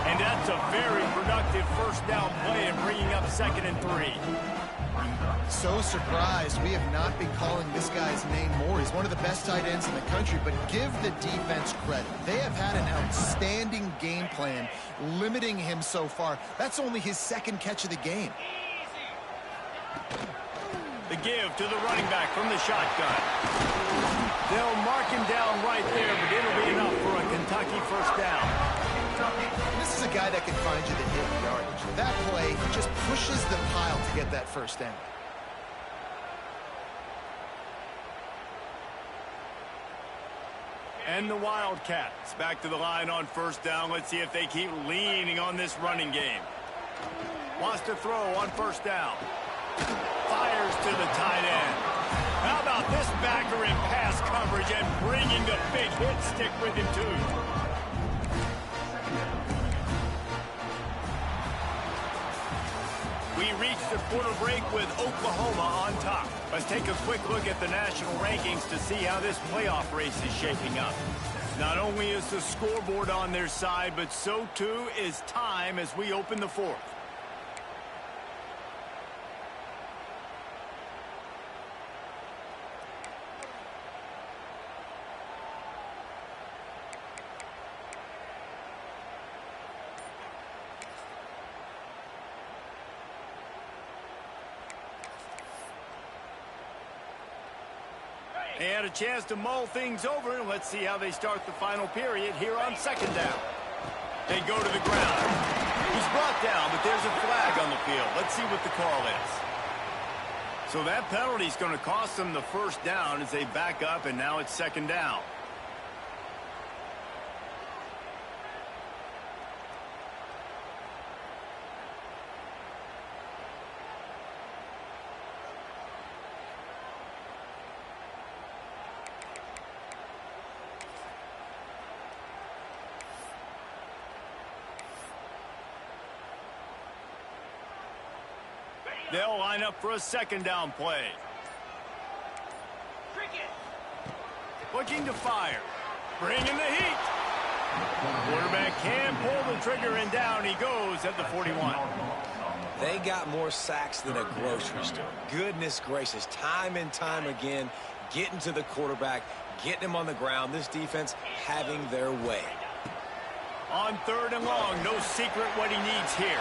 And that's a very productive 1st down play and bringing up 2nd and 3. So surprised we have not been calling this guy's name more. He's one of the best tight ends in the country, but give the defense credit. They have had an outstanding game plan limiting him so far. That's only his 2nd catch of the game. The give to the running back from the shotgun. They'll mark him down right there, but it'll be enough for a Kentucky 1st down. This is a guy that can find you the hidden yardage. That play, he just pushes the pile to get that 1st down. And the Wildcats back to the line on 1st down. Let's see if they keep leaning on this running game. Wants to throw on 1st down. Fires to the tight end. How about this backer in pass coverage and bringing the big hit stick with him, too. We We reached the quarter break with Oklahoma on top. Let's take a quick look at the national rankings to see how this playoff race is shaping up. Not only is the scoreboard on their side, but so too is time as we open the fourth. They had a chance to mull things over. Let's see how they start the final period here on second down. They go to the ground. He's brought down, but there's a flag on the field. Let's see what the call is. So that penalty is going to cost them the first down as they back up, and now it's second down. They'll line up for a second down play. Looking to fire. Bringing the heat. Quarterback can pull the trigger, and down he goes at the 41. They got more sacks than a grocery store. Goodness gracious. Time and time again, getting to the quarterback, getting him on the ground. This defense having their way. On third and long, no secret what he needs here.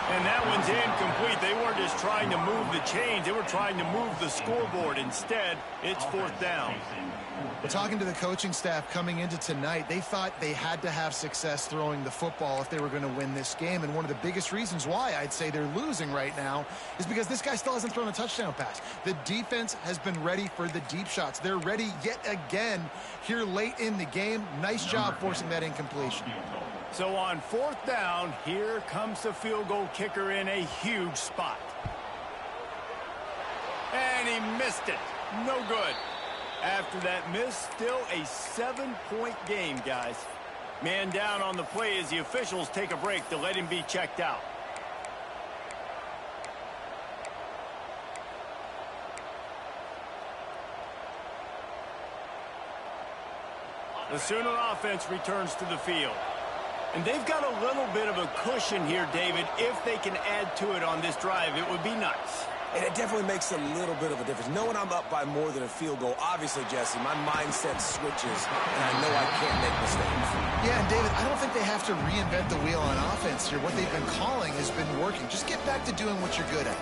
And that one's incomplete. They weren't just trying to move the chains. They were trying to move the scoreboard. Instead, it's fourth down. Talking to the coaching staff coming into tonight, they thought they had to have success throwing the football if they were going to win this game. And one of the biggest reasons why I'd say they're losing right now is because this guy still hasn't thrown a touchdown pass. The defense has been ready for the deep shots. They're ready yet again here late in the game. Nice job forcing that incompletion. So on fourth down, here comes the field goal kicker in a huge spot. And he missed it. No good. After that miss, still a 7-point game, guys. Man down on the play as the officials take a break to let him be checked out. The Sooner offense returns to the field. And they've got a little bit of a cushion here, David. If they can add to it on this drive, it would be nice. And it definitely makes a little bit of a difference. Knowing I'm up by more than a field goal, obviously, Jesse, my mindset switches, and I know I can't make mistakes. Yeah, and David, I don't think they have to reinvent the wheel on offense here. What they've been calling has been working. Just get back to doing what you're good at.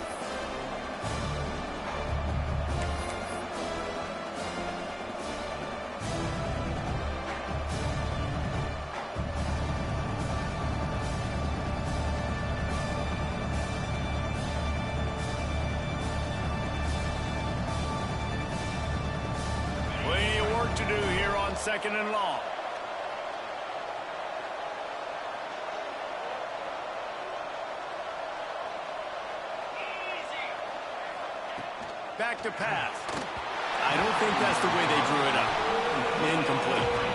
To do here on second and long. Back to pass. I don't think that's the way they drew it up. Incomplete.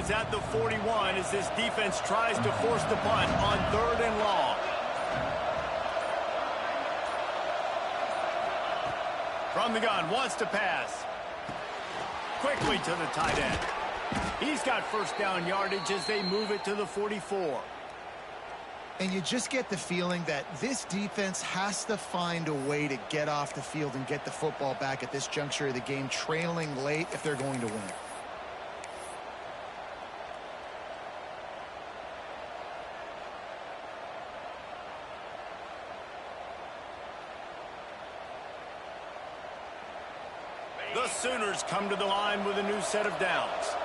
At the 41 as this defense tries to force the punt on third and long. From the gun, wants to pass. Quickly to the tight end. He's got first down yardage as they move it to the 44. And you just get the feeling that this defense has to find a way to get off the field and get the football back at this juncture of the game, trailing late if they're going to win. The Sooners come to the line with a new set of downs.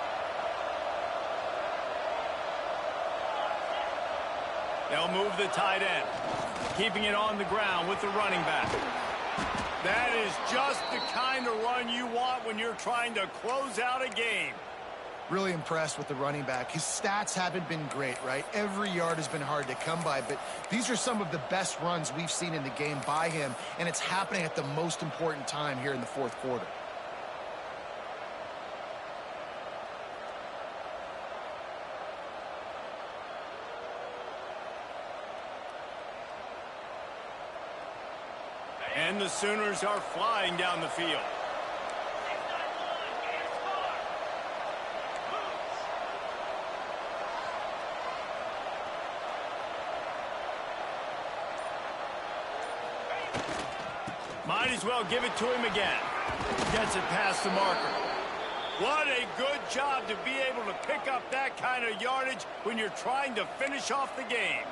They'll move the tight end, keeping it on the ground with the running back. That is just the kind of run you want when you're trying to close out a game. Really impressed with the running back. His stats haven't been great, right? Every yard has been hard to come by, but these are some of the best runs we've seen in the game by him, and it's happening at the most important time here in the fourth quarter. And the Sooners are flying down the field. Might as well give it to him again. Gets it past the marker. What a good job to be able to pick up that kind of yardage when you're trying to finish off the game.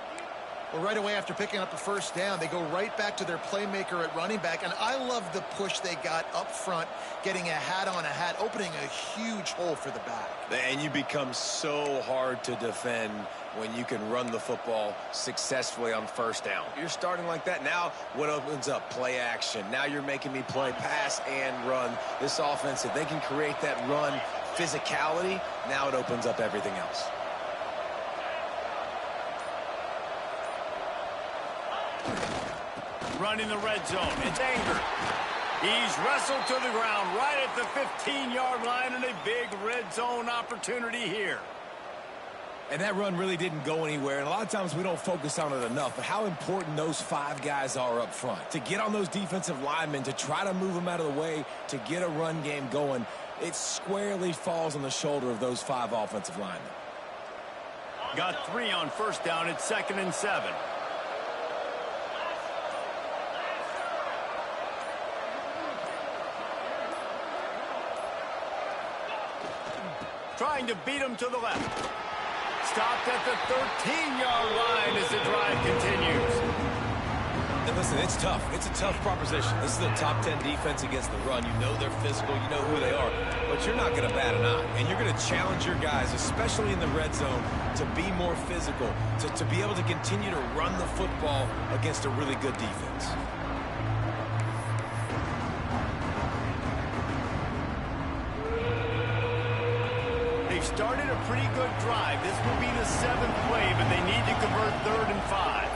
Well, right away after picking up the first down, they go right back to their playmaker at running back. And I love the push they got up front, getting a hat on a hat, opening a huge hole for the back. And you become so hard to defend when you can run the football successfully on first down. You're starting like that. Now what opens up? Play action. Now you're making me play pass and run. This offense, if they can create that run physicality, now it opens up everything else. Running the red zone. It's Anger. He's wrestled to the ground right at the 15-yard line, and a big red zone opportunity here. And that run really didn't go anywhere, and a lot of times we don't focus on it enough, but how important those 5 guys are up front. To get on those defensive linemen, to try to move them out of the way, to get a run game going, it squarely falls on the shoulder of those 5 offensive linemen. Got 3 on first down. It's 2nd and 7. Trying to beat him to the left. Stopped at the 13-yard line as the drive continues. And listen, it's tough. It's a tough proposition. This is a top 10 defense against the run. You know they're physical. You know who they are. But you're not going to bat an eye. And you're going to challenge your guys, especially in the red zone, to be more physical, to be able to continue to run the football against a really good defense. Started a pretty good drive. This will be the 7th play, but they need to convert 3rd and 5.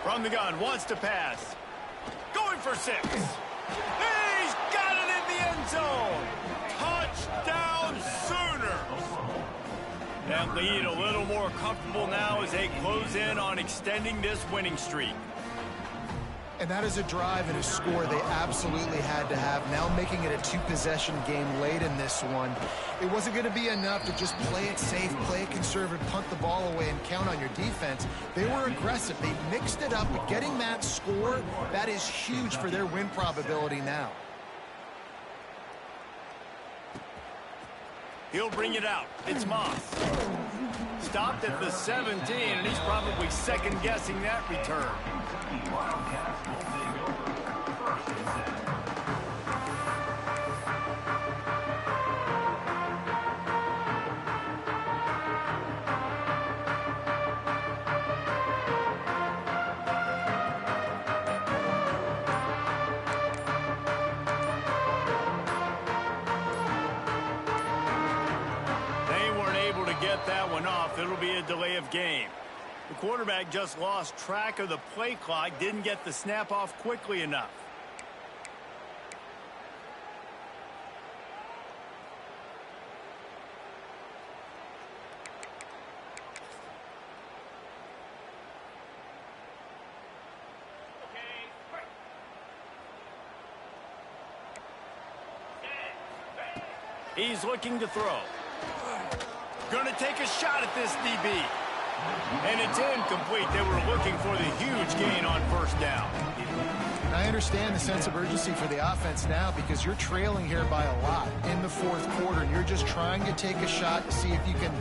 From the gun, wants to pass. Going for 6. He's got it in the end zone. Touchdown Sooners. That lead a little more comfortable now as they close in on extending this winning streak. And that is a drive and a score they absolutely had to have. Now making it a 2-possession game late in this one. It wasn't going to be enough to just play it safe, play it conservative, punt the ball away, and count on your defense. They were aggressive. They mixed it up, but getting that score, that is huge for their win probability now. He'll bring it out. It's Moss. Stopped at the 17, and he's probably second-guessing that return. That one off. It'll be a delay of game. The quarterback just lost track of the play clock, didn't get the snap off quickly enough. He's looking to throw. Going to take a shot at this DB. And it's incomplete. They were looking for the huge gain on first down. I understand the sense of urgency for the offense now because you're trailing here by a lot in the fourth quarter, and you're just trying to take a shot to see if you can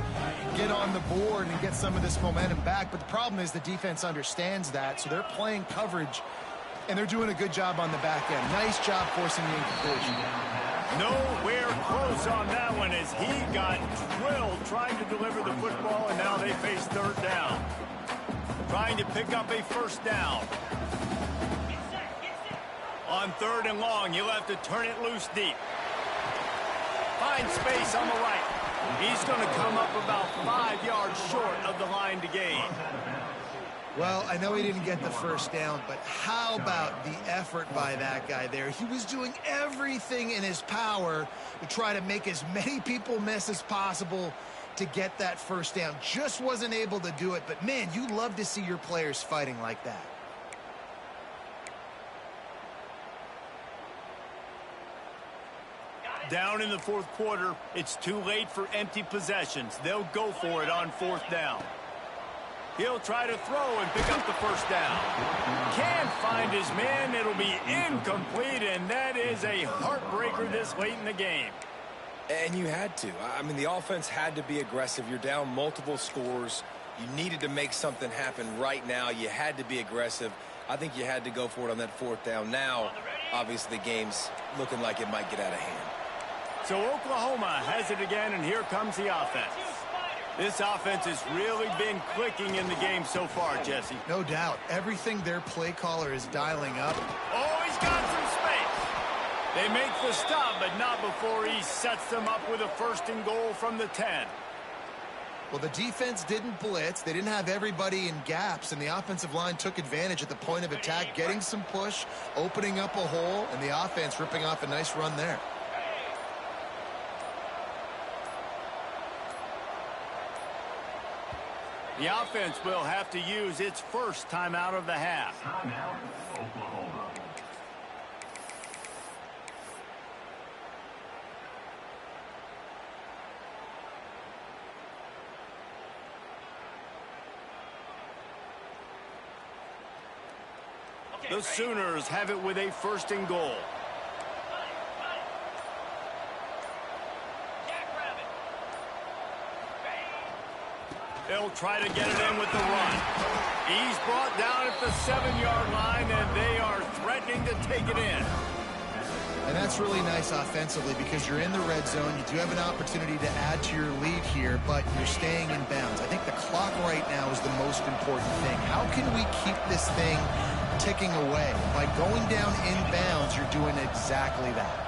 get on the board and get some of this momentum back. But the problem is the defense understands that, so they're playing coverage, and they're doing a good job on the back end. Nice job forcing the incompletion. Nowhere close on that one as he got drilled trying to deliver the football, and now they face third down. Trying to pick up a first down. On third and long, he'll have to turn it loose deep. Find space on the right. He's going to come up about 5 yards short of the line to gain. Well, I know he didn't get the first down, but how about the effort by that guy there? He was doing everything in his power to try to make as many people miss as possible to get that first down. Just wasn't able to do it, but man, you love to see your players fighting like that. Down in the fourth quarter, it's too late for empty possessions. They'll go for it on fourth down. He'll try to throw and pick up the first down. Can't find his man. It'll be incomplete, and that is a heartbreaker this late in the game. And you had to. I mean, the offense had to be aggressive. You're down multiple scores. You needed to make something happen right now. You had to be aggressive. I think you had to go for it on that fourth down. Now, obviously, the game's looking like it might get out of hand. So Oklahoma has it again, and here comes the offense. This offense has really been clicking in the game so far, Jesse. No doubt. Everything their play caller is dialing up. Oh, he's got some space. They make the stop, but not before he sets them up with a first and goal from the 10. Well, the defense didn't blitz. They didn't have everybody in gaps, and the offensive line took advantage at the point of attack, getting some push, opening up a hole, and the offense ripping off a nice run there. The offense will have to use its first timeout of the half. Timeout, Oklahoma. The Sooners have it with a first and goal. They'll try to get it in with the run. He's brought down at the 7-yard line, and they are threatening to take it in. And that's really nice offensively because you're in the red zone. You do have an opportunity to add to your lead here, but you're staying in bounds. I think the clock right now is the most important thing. How can we keep this thing ticking away? By going down in bounds, you're doing exactly that.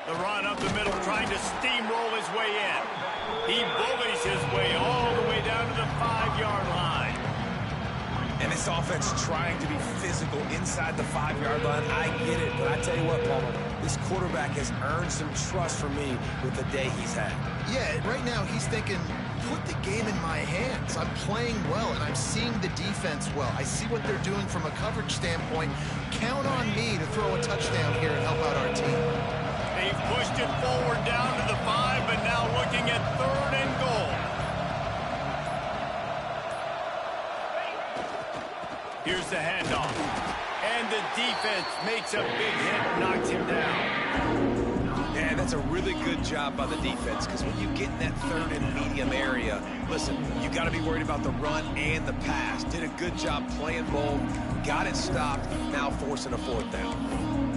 The run up the middle, trying to steamroll his way in. He bullies his way all the way down to the 5-yard line. And this offense trying to be physical inside the 5-yard line. I get it, but I tell you what, Palmer, this quarterback has earned some trust from me with the day he's had. Yeah, right now he's thinking, put the game in my hands. I'm playing well, and I'm seeing the defense well. I see what they're doing from a coverage standpoint. Count on me to throw a touchdown here and help out our team. They've pushed it forward down to the 5, but now looking at third and goal. Here's the handoff. And the defense makes a big hit, knocks him down. Yeah, that's a really good job by the defense because when you get in that third and medium area, listen, you got to be worried about the run and the pass. Did a good job playing both, got it stopped, now forcing a fourth down.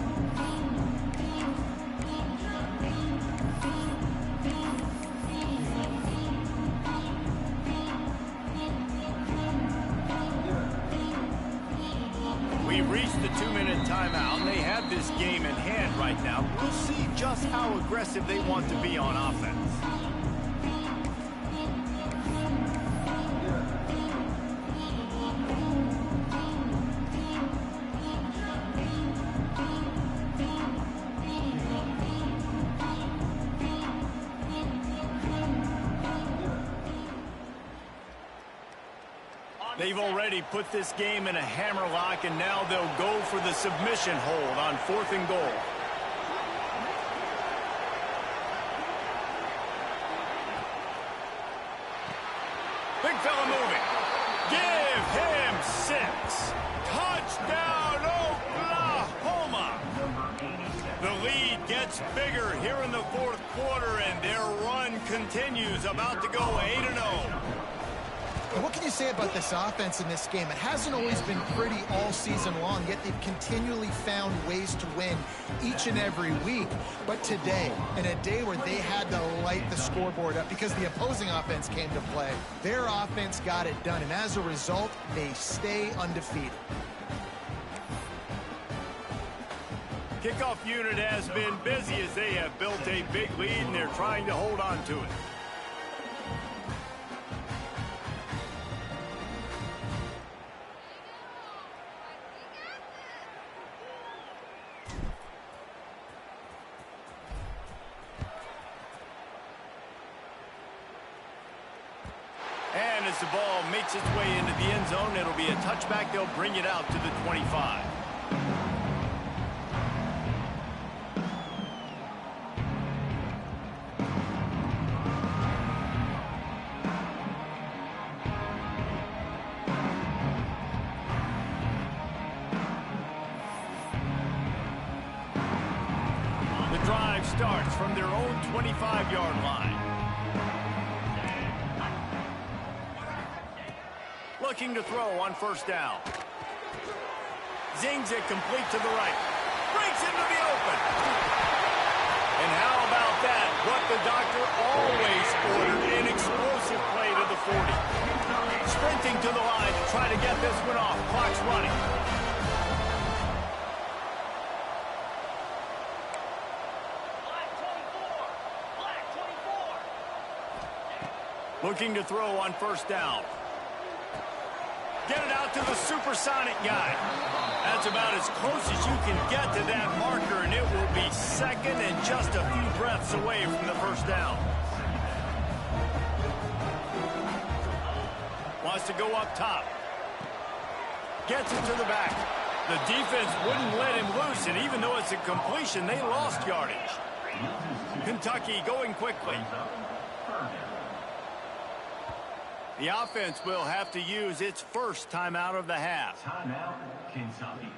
Reached the 2-minute timeout, and they have this game in hand right now. We'll see just how aggressive they want to be on offense. They've already put this game in a hammerlock, and now they'll go for the submission hold on fourth and goal. Big fella moving. Give him 6. Touchdown, Oklahoma. The lead gets bigger here in the fourth quarter, and their run continues, about to go 8-0. And what can you say about this offense in this game? It hasn't always been pretty all season long, yet they've continually found ways to win each and every week. But today, in a day where they had to light the scoreboard up because the opposing offense came to play, their offense got it done. And as a result, they stay undefeated. Kickoff unit has been busy as they have built a big lead and they're trying to hold on to it. And as the ball makes its way into the end zone, it'll be a touchback. They'll bring it out to the 25. The drive starts from their own 25-yard line. Looking to throw on first down. Zings it complete to the right. Breaks into the open. And how about that? What the doctor always ordered, an explosive play to the 40. Sprinting to the line to try to get this one off. Clock's running. Looking to throw on first down. Get it out to the supersonic guy. That's about as close as you can get to that marker, and it will be second and just a few breaths away from the first down. Wants to go up top. Gets it to the back. The defense wouldn't let him loose, and even though it's a completion, they lost yardage. Kentucky going quickly. The offense will have to use its first timeout of the half. Timeout, Kentucky.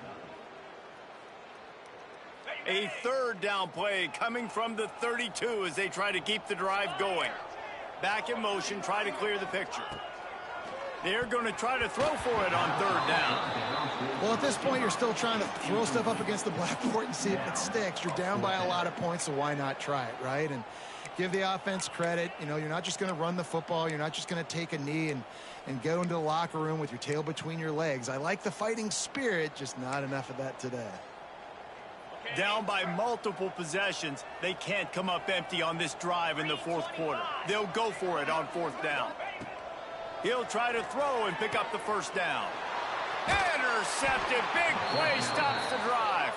A third down play coming from the 32 as they try to keep the drive going. Back in motion, try to clear the picture. They're going to try to throw for it on third down. Well, at this point, you're still trying to throw stuff up against the blackboard and see if it sticks. You're down by a lot of points, so why not try it, right? And give the offense credit. You know, you're not just going to run the football. You're not just going to take a knee and go into the locker room with your tail between your legs. I like the fighting spirit, just not enough of that today. Down by multiple possessions, they can't come up empty on this drive in the fourth quarter. They'll go for it on fourth down. He'll try to throw and pick up the first down. Intercepted. Big play stops the drive.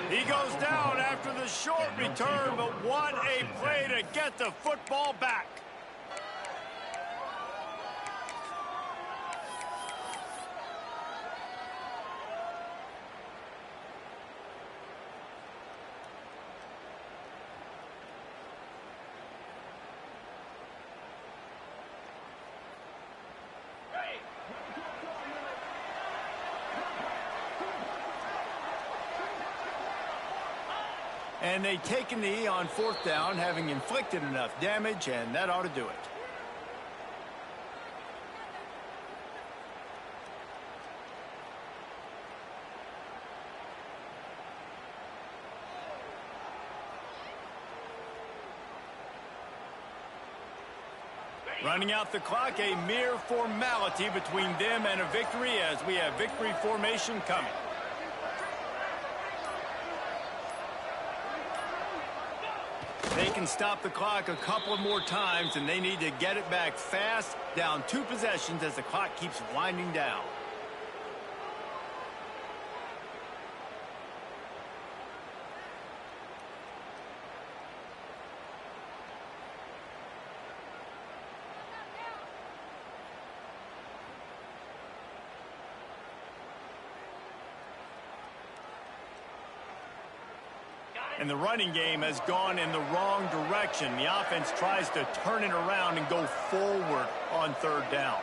He goes down after the short return, but what a play to get the football back. And they take a knee on fourth down, having inflicted enough damage, and that ought to do it. Running out the clock, a mere formality between them and a victory as we have victory formation coming. They can stop the clock a couple of more times, and they need to get it back fast, down 2 possessions as the clock keeps winding down. And the running game has gone in the wrong direction. The offense tries to turn it around and go forward on third down.